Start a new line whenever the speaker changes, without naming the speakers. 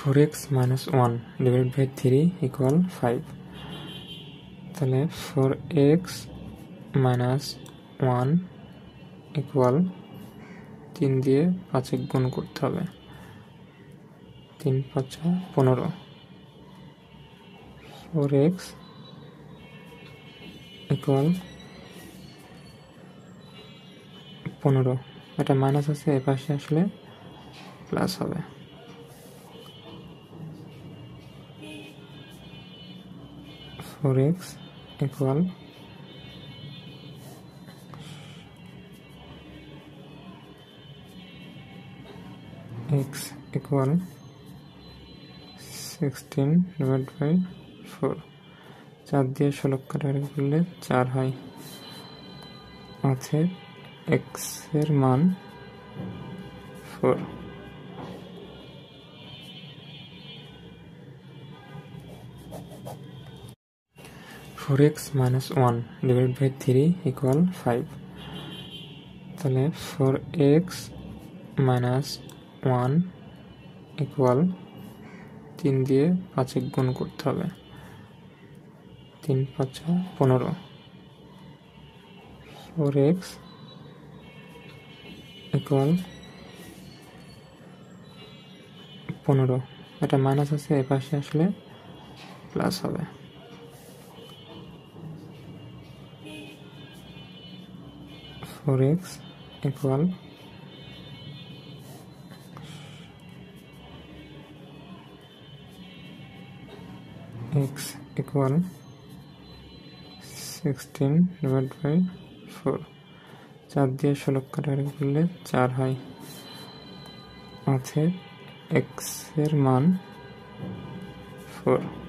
4x minus 1 divided by 3 equal 5 তাহলে 4x minus 1 equal 3 দিয়ে 5 গুণ করতে হবে 3 5 15 4x equal 15 এটা মাইনাস আছে এই পাশে আসলে প্লাস হবে x equal x equal 16 divided by 4 4 দিয়ে 16 কাটাকাটি করলে 4 হয় অতএব x এর মান 4 4x minus 1 divided by 3 equal 5 তাহলে 4x minus 1 equal 3 দিয়ে 5 গুণ করতে হবে 3 5 15 4x equal 15 এটা মাইনাস আছে এই পাশে আসলে প্লাস হবে x equal x equal 16 divided by 4 4 দিয়ে 16 কাটাকাটি করলে 4 হয় অতএব x এর মান 4
4